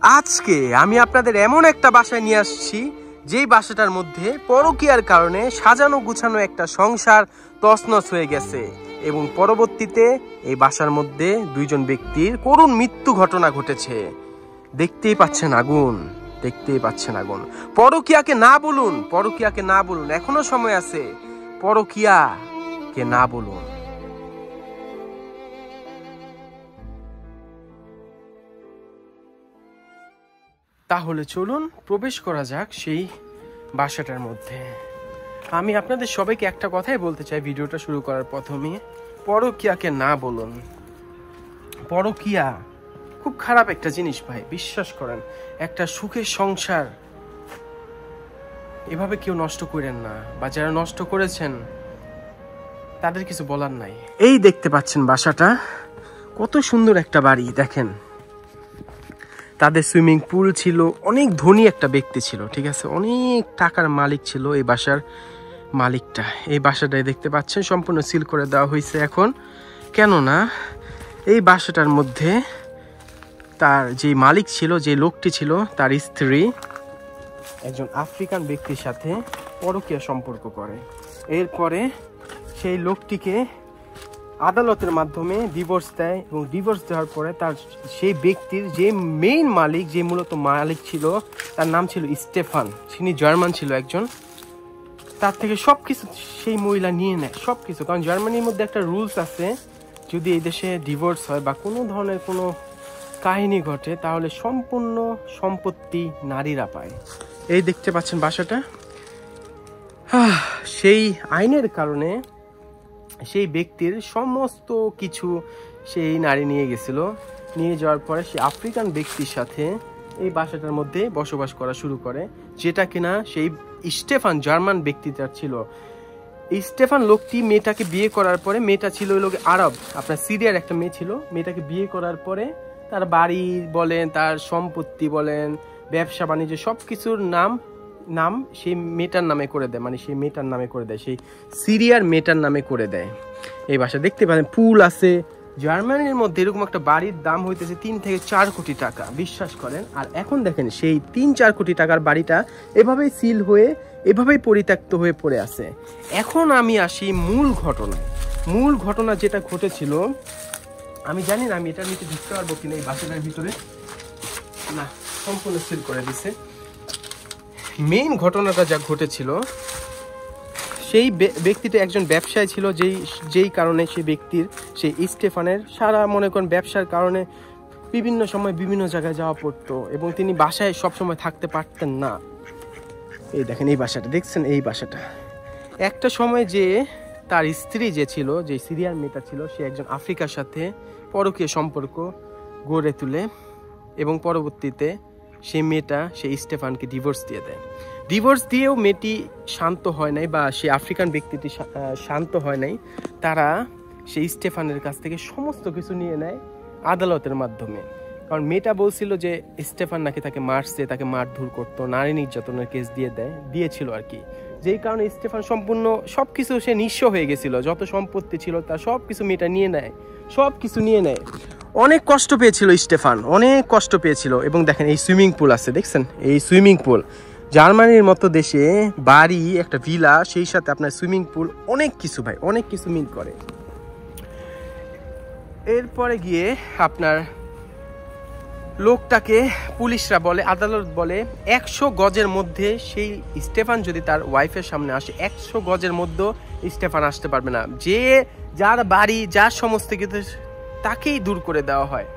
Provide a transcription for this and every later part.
আজকে আমি আপনাদের এমন একটা বাসায় নিয়ে আসছি যেই বাসাটার মধ্যে পরকীয়ার কারণে সাজানো গুছানো একটা সংসার তছনছ হয়ে গেছে এবং পরবর্তীতে এই বাসার মধ্যে দুইজন ব্যক্তির করুণ মৃত্যু ঘটনা ঘটেছে। দেখতেই পাচ্ছেন আগুন, দেখতেই পাচ্ছেন আগুন। পরকীয়াকে না বলুন, পরকীয়াকে না বলুন, এখনো সময় আছে। পরকীয়াকে না বলুন। তাহলে চলুন প্রবেশ করা যাক সেই বাসাটার মধ্যে। আমি আপনাদের সবাইকে একটা কথাই বলতে চাই ভিডিওটা শুরু করার প্রথমে, পরকীয়াকে না বলুন। পরকীয়া খুব খারাপ একটা জিনিস ভাই, বিশ্বাস করেন। একটা সুখের সংসার এভাবে কেউ নষ্ট করেন না, বা যারা নষ্ট করেছেন তাদের কিছু বলার নাই। এই দেখতে পাচ্ছেন বাসাটা, কত সুন্দর একটা বাড়ি। দেখেন তাদের সুইমিং পুল ছিল, অনেক ধনী একটা ব্যক্তি ছিল, ঠিক আছে, অনেক টাকার মালিক ছিল এই বাসার মালিকটা। এই বাসাটাই দেখতে পাচ্ছেন সম্পূর্ণ সিল করে দেওয়া হয়েছে এখন, কেননা এই বাসাটার মধ্যে তার যে মালিক ছিল, যে লোকটি ছিল, তার স্ত্রী একজন আফ্রিকান ব্যক্তির সাথে পরকীয়া সম্পর্ক করে। এরপরে সেই লোকটিকে আদালতের মাধ্যমে ডিভোর্স দেয় এবং ডিভোর্স দেওয়ার পরে তার সেই ব্যক্তির যে মেইন মালিক, যে মূলত মালিক ছিল, তার নাম ছিল স্টেফান, তিনি জার্মান ছিল একজন। তার থেকে সব কিছু সেই মহিলা নিয়ে নেয়, সব কিছু। কারণ জার্মানির মধ্যে একটা রুলস আছে, যদি এই দেশে ডিভোর্স হয় বা কোনো ধরনের কোনো কাহিনী ঘটে, তাহলে সম্পূর্ণ সম্পত্তি নারীরা পায়। এই দেখতে পাচ্ছেন বাসাটা। সেই আইনের কারণে সেই ব্যক্তির সমস্ত কিছু সেই নারী নিয়ে গেছিল। নিয়ে যাওয়ার পরে সে আফ্রিকান ব্যক্তির সাথে এই বাসাটার মধ্যে বসবাস করা শুরু করে, যেটা কিনা সেই স্টেফান জার্মান ব্যক্তিটা ছিল। স্টেফান লোকটি মেয়েটাকে বিয়ে করার পরে, মেয়েটা ছিল ওই লোক আরব, আপনার সিরিয়ার একটা মেয়ে ছিল। মেয়েটাকে বিয়ে করার পরে তার বাড়ি বলেন, তার সম্পত্তি বলেন, ব্যবসা বাণিজ্য সব কিছুর নাম সেই মেয়েটার নামে করে দেয়, মানে সেই মেয়েটার নামে করে দেয়, সেই সিরিয়ার মেয়েটার নামে করে দেয়। এই বাসা দেখতে পাচ্ছেন পুল আছে। জার্মানির মধ্যে এরকম একটা বাড়ির দাম হইতেছে 3 থেকে 4 কোটি টাকা, বিশ্বাস করেন। আর এখন দেখেন সেই 3-4 কোটি টাকার বাড়িটা এভাবেই সিল হয়ে, এভাবেই পরিত্যক্ত হয়ে পড়ে আছে। এখন আমি আসি মূল ঘটনায়। মূল ঘটনা যেটা ঘটেছিল, আমি জানি না আমি এটার নিচে ঢুকতে পারবো কিনা, এই বাসাটার ভিতরে না, সম্পূর্ণ সিল করে দিছে। মেইন ঘটনাটা যা ঘটেছিল, সেই ব্যক্তিটা একজন ব্যবসায়ী ছিল, যেই কারণে সেই ব্যক্তির, সেই স্টেফানের সারা মনে করেন ব্যবসার কারণে বিভিন্ন সময় বিভিন্ন জায়গায় যাওয়া পড়তো এবং তিনি বাসায় সবসময় থাকতে পারতেন না। এই দেখেন এই বাসাটা দেখছেন, এই বাসাটা একটা সময় যে তার স্ত্রী যে ছিল, যে সিরিয়ার মেয়েটা ছিল, সে একজন আফ্রিকার সাথে পরকীয় সম্পর্ক গড়ে তোলে এবং পরবর্তীতে সেই মেয়েটা সেই স্টেফানকে ডিভোর্স দিয়ে দেয়। ডিভোর্স দিয়েও মেয়েটি শান্ত হয় নাই, বা সেই আফ্রিকান ব্যক্তিটি শান্ত হয় নাই। তারা সেই স্টেফানের কাছ থেকে সমস্ত কিছু নিয়ে নেয় আদালতের মাধ্যমে। কারণ মেয়েটা বলছিল যে স্টেফান নাকি তাকে মারছে, তাকে মারধর করতো, নারী নির্যাতনের কেস দিয়েছিল আর কি। যেই কারণে স্টেফান সম্পূর্ণ সব কিছু, সে নিঃস্ব হয়ে গেছিল, যত সম্পত্তি ছিল তার সব কিছু মেয়েটা নিয়ে নেয়, সব কিছু নিয়ে নেয়। অনেক কষ্ট পেয়েছিল স্টেফান, অনেক কষ্ট পেয়েছিল। এবং দেখেন এই সুইমিং পুল আছে, দেখছেন এই সুইমিং পুল, জার্মানির মতো দেশে বাড়ি, একটা ভিলা, সেই সাথে আপনার সুইমিং পুল, অনেক কিছু ভাই, অনেক কিছু মিল করে। এরপরে গিয়ে আপনার লোকটাকে পুলিশরা বলে, আদালত বলে 100 গজের মধ্যে সেই স্টেফান যদি তার ওয়াইফের সামনে আসে, 100 গজের মধ্যে স্টেফান আসতে পারবে না। যার বাড়ি, যার সমস্ত কিছু, তাকেই দূর করে দেওয়া হয়।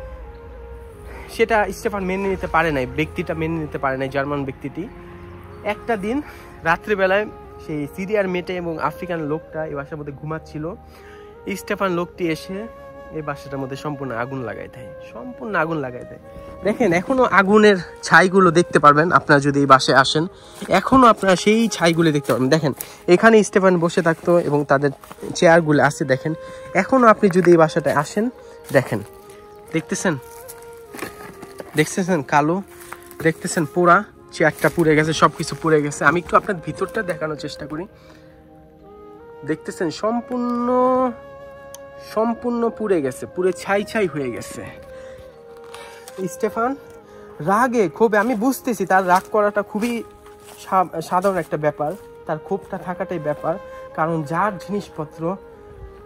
সেটা স্টেফান মেনে নিতে পারে নাই, ব্যক্তিটা মেনে নিতে পারে নাই, জার্মান ব্যক্তিটি। একটা দিন রাত্রিবেলায় সেই সিরিয়ার মেয়েটা এবং আফ্রিকান লোকটা এই বাসার মধ্যে ঘুমাচ্ছিল। স্টেফান লোকটি এসে এই বাসাটার মধ্যে সম্পূর্ণ আগুন লাগাই দেয়, সম্পূর্ণ আগুন লাগাই দেয়। দেখেন এখনো আগুনের ছাইগুলো দেখতে পারবেন আপনারা যদি এই বাসায় আসেন, এখনো আপনারা সেই ছাইগুলো দেখতে পারবেন। দেখেন এখানে স্টেফান বসে থাকতো এবং তাদের চেয়ারগুলো আছে, দেখেন এখনো আপনি যদি এই বাসাটায় আসেন, দেখেন, দেখতেছেন কালো, দেখতেছেন পোড়া, চেয়ারটা পুড়ে গেছে, সবকিছু পুড়ে গেছে। আমি একটু আপনার ভিতরটা দেখানোর চেষ্টা করি। দেখতেছেন সম্পূর্ণ পুড়ে গেছে, পুড়ে ছাই হয়ে গেছে। স্টেফান রাগে ক্ষোভে, আমি বুঝতেছি তার রাগ করাটা খুবই সাধারণ একটা ব্যাপার, তার ক্ষোভটা থাকাটাই ব্যাপার। কারণ যার জিনিসপত্র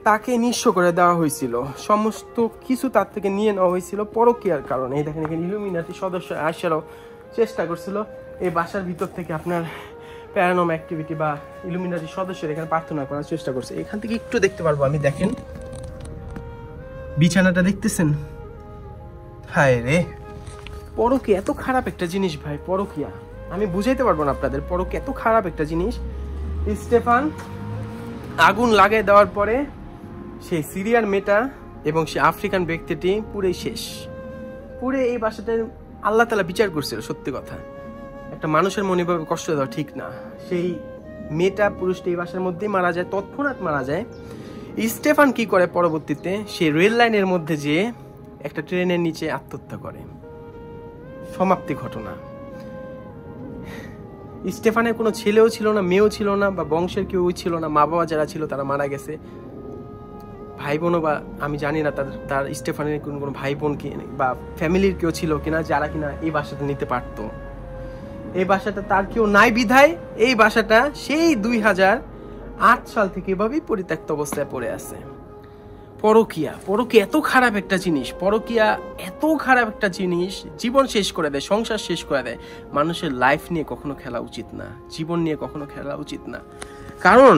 তাকে নিঃস্ব করে দেওয়া হয়েছিল, সমস্ত কিছু তার থেকে নিয়ে নেওয়া হয়েছিল পরকীয়ার কারণে। এই দেখেন এখানে ইলুমিনাটি সদস্য আসারও চেষ্টা করছিল। এই বাসার ভিতর থেকে আপনার প্যারানর্মাল অ্যাক্টিভিটি বা ইলুমিনাটি সদস্যরা এখানে প্রার্থনা করার চেষ্টা করছে। এখান থেকে একটু দেখতে পারবো আমি, দেখেন বিছানাটা দেখতেছেন? হায় রে, পরকীয়া এত খারাপ একটা জিনিস ভাই, পরকীয়া আমি বুঝাইতে পারবো না আপনাদের। পরকীয়া এত খারাপ একটা জিনিস। স্টেফান আগুন লাগাই দেওয়ার পরে সেই সিরিয়ার মেয়েটা এবং সে আফ্রিকান ব্যক্তিটি পুরোই শেষ। পুরো এই বাসাটা আল্লাহ তাআলা বিচার করছিল। সত্যি কথা, একটা মানুষের মনে ভাবে কষ্ট দেওয়া ঠিক না। সেই মেয়েটা পুরুষটা এই বাসার মধ্যেই মারা যায়, তৎক্ষণাৎ মারা যায়। স্টেফান কি করে পরবর্তীতে, সে রেল লাইনের মধ্যে যেয়ে একটা ট্রেনের নিচে আত্মহত্যা করে। সমাপ্তি ঘটনা। স্টেফানের কোনো ছেলেও ছিল না, মেয়েও ছিল না, বা বংশের কেউ ছিল না। মা বাবা যারা ছিল তারা মারা গেছে। ভাই বোনও বা আমি জানি না তার স্টেফানের কোনো ভাই বোন কি বা ফ্যামিলির কেউ ছিল কিনা যারা কিনা এই বাসাটা নিতে পারতো। এই বাসাটা তার কেউ নাই বিধায় এই বাসাটা সেই 2008 সাল থেকে এভাবেই পরিত্যক্ত অবস্থায় পড়ে আছে। পরকীয়া, পরকীয়া এত খারাপ একটা জিনিস, পরকীয়া এত খারাপ একটা জিনিস, জীবন শেষ করে দেয়, সংসার শেষ করে দেয়। মানুষের লাইফ নিয়ে কখনো খেলা উচিত না, জীবন নিয়ে কখনো খেলা উচিত না। কারণ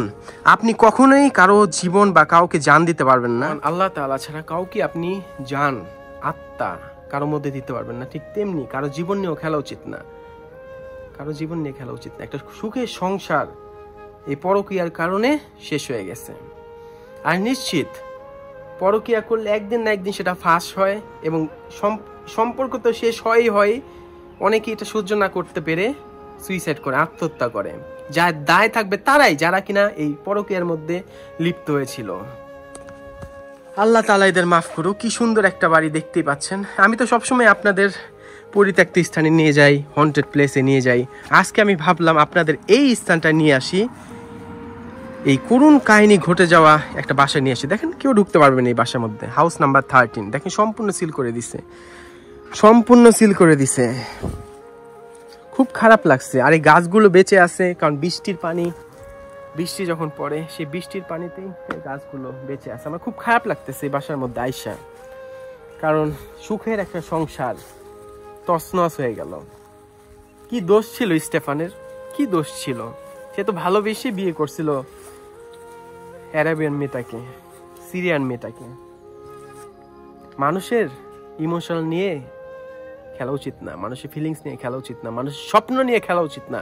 আপনি কখনোই কারো জীবন বা কাউকে জান দিতে পারবেন না। আল্লাহ তাআলা ছাড়া কাউকে আপনি জান, আত্মা কারো মধ্যে দিতে পারবেন না। ঠিক তেমনি কারো জীবন নিয়েও খেলা উচিত না, কারো জীবন নিয়ে খেলা উচিত না। একটা সুখের সংসার এই পরকীয়ার কারণে শেষ হয়ে গেছে। আর নিশ্চিত পরকীয়া করলে একদিন না একদিন সেটা ফাঁস হয়, এবং সম্পর্ক তো শেষ হয়ই হয়। অনেকে এটা সহ্য না করতে পেরে সুইসাইড করে, আত্মহত্যা করে। যার দায় থাকবে তারাই, যারা কিনা এই পরকীয়ার মধ্যে লিপ্ত হয়েছিল। আল্লাহ তাআলা এদের মাফ করুক। কি সুন্দর একটা বাড়ি দেখতেই পাচ্ছেন। আমি তো সবসময় আপনাদের পরিত্যক্ত স্থানে নিয়ে যাই, হন্টেড প্লেসে নিয়ে যাই। আজকে আমি ভাবলাম আপনাদের এই স্থানটা নিয়ে আসি, এই করুণ কাহিনী ঘটে যাওয়া একটা বাসা নিয়ে আসি। দেখেন কেউ ঢুকতে পারবে না এই বাসার মধ্যে। হাউস নাম্বার 13 দেখেন সম্পূর্ণ সিল করে দিছে, সম্পূর্ণ সিল করে দিছে। খুব খারাপ লাগছে। আর এই গাছগুলো বেঁচে আছে কারণ বৃষ্টির পানি, বৃষ্টি যখন পড়ে সেই বৃষ্টির পানিতেই এই গাছগুলো বেঁচে আছে। আমার খুব খারাপ লাগতেছে এই বাসার মধ্যে আইসা, কারণ সুখের একটা সংসার তছনছ হয়ে গেল। কি দোষ ছিল স্টেফানের, কি দোষ ছিল? সে তো ভালোবেসে বিয়ে করছিল অ্যারাবিয়ান মেয়েটাকে, সিরিয়ান মেয়েটাকে। মানুষের ইমোশনাল নিয়ে খেলা উচিত না, মানুষের ফিলিংস নিয়ে খেলা উচিত না, মানুষের স্বপ্ন নিয়ে খেলা উচিত না,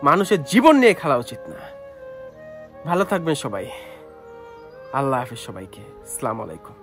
মানুষের জীবন নিয়ে খেলা উচিত না। ভালো থাকবেন সবাই। আল্লাহ হাফেজ সবাইকে। আসসালামু আলাইকুম।